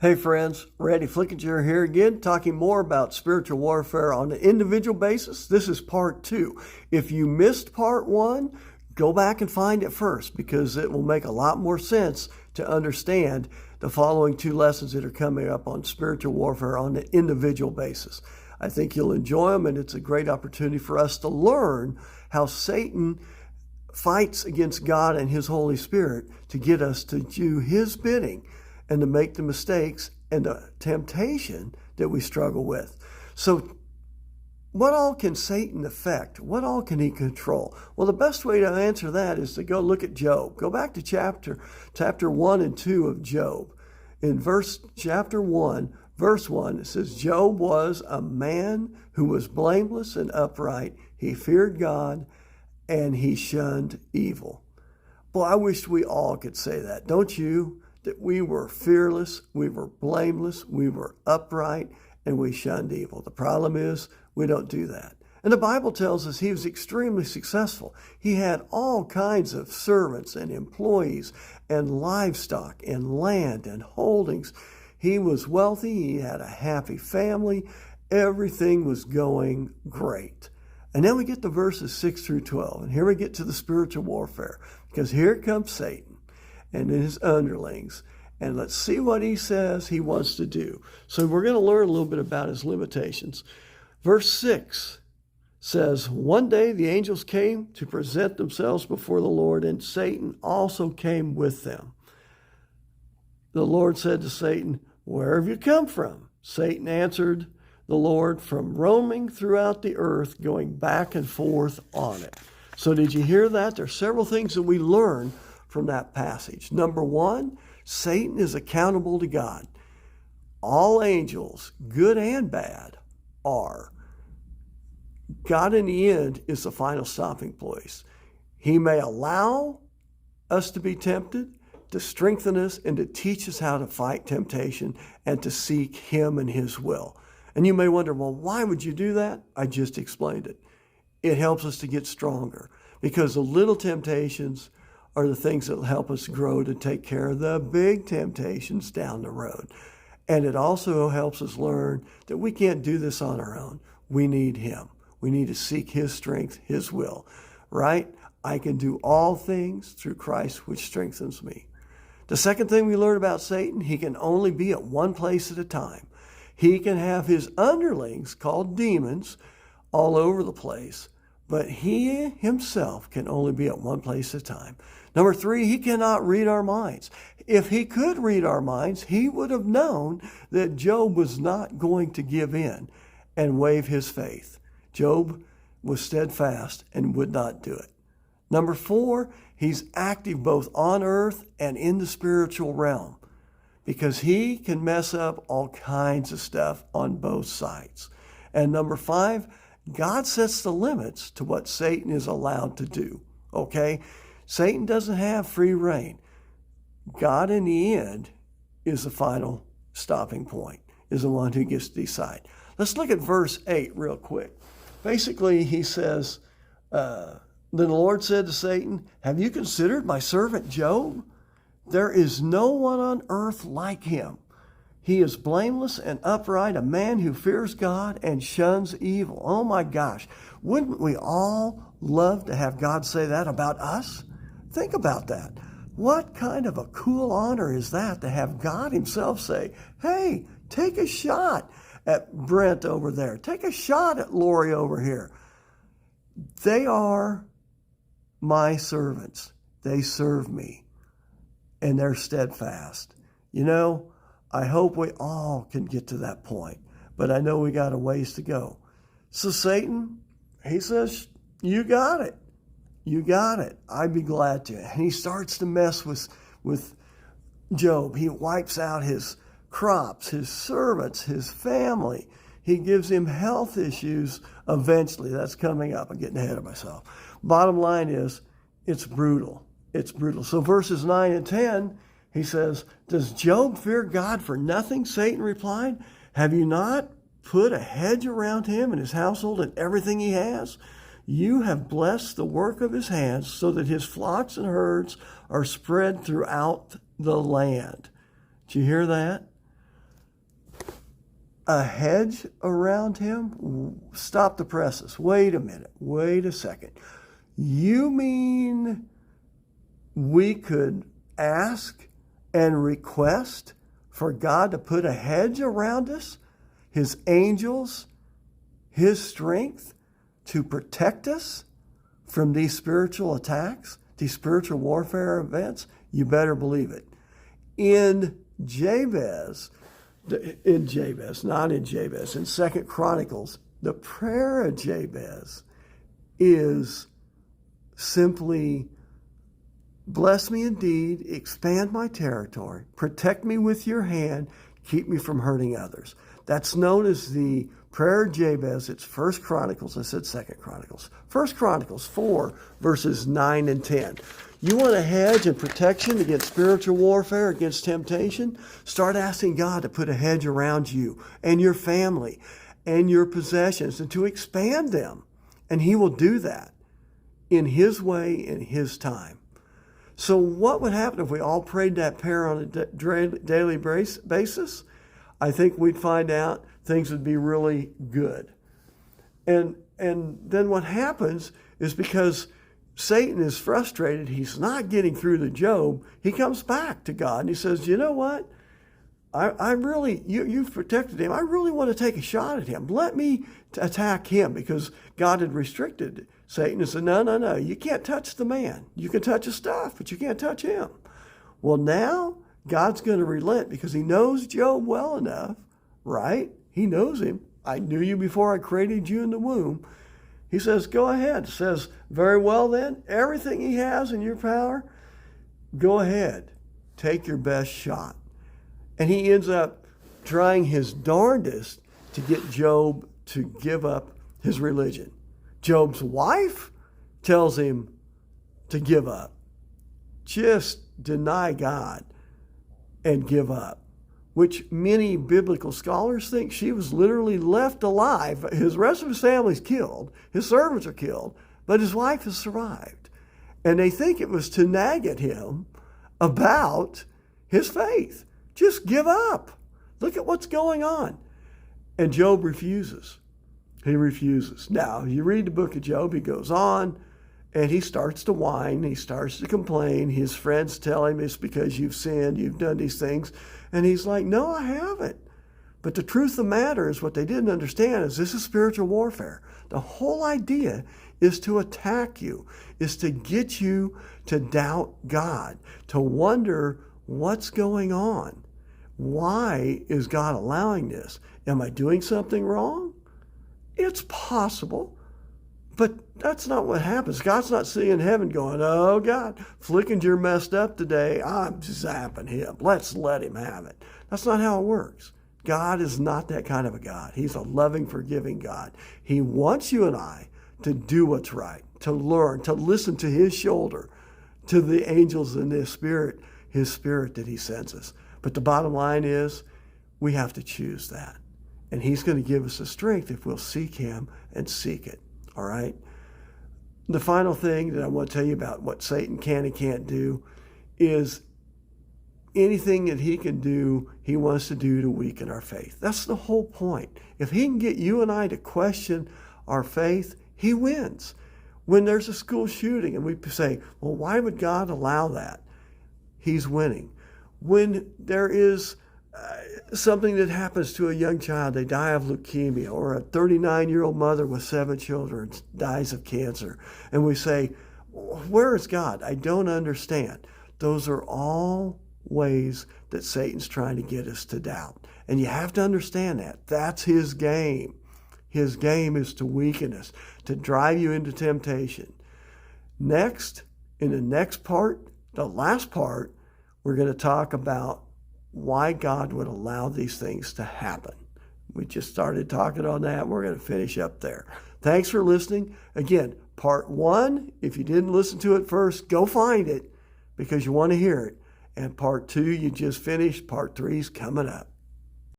Hey friends, Randy Flickinger here again, talking more about spiritual warfare on an individual basis. This is part 2. If you missed part 1, go back and find it first because it will make a lot more sense to understand the following 2 lessons that are coming up on spiritual warfare on an individual basis. I think you'll enjoy them, and it's a great opportunity for us to learn how Satan fights against God and His Holy Spirit to get us to do His bidding and to make the mistakes and the temptation that we struggle with. So what all can Satan affect? What all can he control? Well, the best way to answer that is to go look at Job. Go back to chapter 1 and 2 of Job. In chapter 1, verse 1, it says, Job was a man who was blameless and upright. He feared God and he shunned evil. Boy, I wish we all could say that, don't you? That we were fearless, we were blameless, we were upright, and we shunned evil. The problem is we don't do that. And the Bible tells us he was extremely successful. He had all kinds of servants and employees and livestock and land and holdings. He was wealthy, he had a happy family, everything was going great. And then we get to verses 6 through 12, and here we get to the spiritual warfare, because here comes Satan and his underlings. And let's see what he says he wants to do. So we're going to learn a little bit about his limitations. Verse 6 says, one day the angels came to present themselves before the Lord, and Satan also came with them. The Lord said to Satan, where have you come from? Satan answered the Lord, from roaming throughout the earth, going back and forth on it. So did you hear that? There are several things that we learn from that passage. Number 1, Satan is accountable to God. All angels, good and bad, are. God in the end is the final stopping place. He may allow us to be tempted, to strengthen us, and to teach us how to fight temptation and to seek Him and His will. And you may wonder, well, why would you do that? I just explained it. It helps us to get stronger because the little temptations are the things that will help us grow to take care of the big temptations down the road. And it also helps us learn that we can't do this on our own. We need Him. We need to seek His strength, His will, right? I can do all things through Christ, which strengthens me. The second thing we learn about Satan, he can only be at one place at a time. He can have his underlings, called demons, all over the place, but he himself can only be at one place at a time. Number 3, he cannot read our minds. If he could read our minds, he would have known that Job was not going to give in and waive his faith. Job was steadfast and would not do it. Number 4, he's active both on earth and in the spiritual realm because he can mess up all kinds of stuff on both sides. And number 5, God sets the limits to what Satan is allowed to do, okay? Satan doesn't have free reign. God, in the end, is the final stopping point, is the one who gets to decide. Let's look at verse 8 real quick. Basically, he says, then the Lord said to Satan, have you considered my servant Job? There is no one on earth like him. He is blameless and upright, a man who fears God and shuns evil. Oh my gosh, wouldn't we all love to have God say that about us? Think about that. What kind of a cool honor is that to have God Himself say, hey, take a shot at Brent over there. Take a shot at Lori over here. They are my servants. They serve me, and they're steadfast. You know, I hope we all can get to that point, but I know we got a ways to go. So Satan, he says, you got it. You got it. I'd be glad to. And he starts to mess with Job. He wipes out his crops, his servants, his family. He gives him health issues eventually. That's coming up. I'm getting ahead of myself. Bottom line is, it's brutal. It's brutal. So verses 9 and 10, he says, does Job fear God for nothing? Satan replied, have you not put a hedge around him and his household and everything he has? You have blessed the work of his hands so that his flocks and herds are spread throughout the land. Did you hear that? a hedge around him? Stop the presses. Wait a minute. Wait a second. You mean we could ask and request for God to put a hedge around us, his angels, his strength to protect us from these spiritual attacks, these spiritual warfare events? You better believe it. In Jabez, not in Jabez, in 2 Chronicles, the prayer of Jabez is simply, bless me indeed, expand my territory, protect me with your hand, keep me from hurting others. That's known as the prayer of Jabez. It's 1 Chronicles. I said 2 Chronicles. 1 Chronicles 4, verses 9 and 10. You want a hedge and protection against spiritual warfare, against temptation? Start asking God to put a hedge around you and your family and your possessions and to expand them. And he will do that in his way, in his time. So what would happen if we all prayed that prayer on a daily basis? I think we'd find out things would be really good. And then what happens is, because Satan is frustrated, he's not getting through to Job, he comes back to God and he says, you know what? I really, you've protected him. I really want to take a shot at him. Let me attack him, because God had restricted Satan and said, no, you can't touch the man. You can touch his stuff, but you can't touch him. Well, now God's going to relent, because he knows Job well enough, right? He knows him. I knew you before I created you in the womb. He says, go ahead. Says, very well then, everything he has in your power, go ahead. Take your best shot. And he ends up trying his darndest to get Job to give up his religion. Job's wife tells him to give up. Just deny God and give up, which many biblical scholars think she was literally left alive. His rest of his family's killed. His servants are killed, but his wife has survived. And they think it was to nag at him about his faith. Just give up. Look at what's going on. And Job refuses. He refuses. Now, you read the book of Job, he goes on and he starts to whine. He starts to complain. His friends tell him it's because you've sinned, you've done these things. And he's like, no, I haven't. But the truth of the matter is, what they didn't understand is, this is spiritual warfare. The whole idea is to attack you, is to get you to doubt God, to wonder what's going on. Why is God allowing this? Am I doing something wrong? It's possible, but that's not what happens. God's not sitting in heaven going, oh God, Flickinger messed up today. I'm zapping him. Let's let him have it. That's not how it works. God is not that kind of a God. He's a loving, forgiving God. He wants you and I to do what's right, to learn, to listen to his shoulder, to the angels in his spirit that he sends us. But the bottom line is, we have to choose that. And he's going to give us the strength if we'll seek him and seek it. All right? The final thing that I want to tell you about what Satan can and can't do is anything that he can do, he wants to do to weaken our faith. That's the whole point. If he can get you and I to question our faith, he wins. When there's a school shooting and we say, well, why would God allow that? He's winning. When there is something that happens to a young child, they die of leukemia, or a 39-year-old mother with 7 children dies of cancer, and we say, where is God? I don't understand. Those are all ways that Satan's trying to get us to doubt. And you have to understand that. That's his game. His game is to weaken us, to drive you into temptation. Next, in the next part, the last part, we're going to talk about why God would allow these things to happen. We just started talking on that. We're going to finish up there. Thanks for listening. Again, part 1, if you didn't listen to it first, go find it because you want to hear it. And part 2, you just finished. Part 3 is coming up.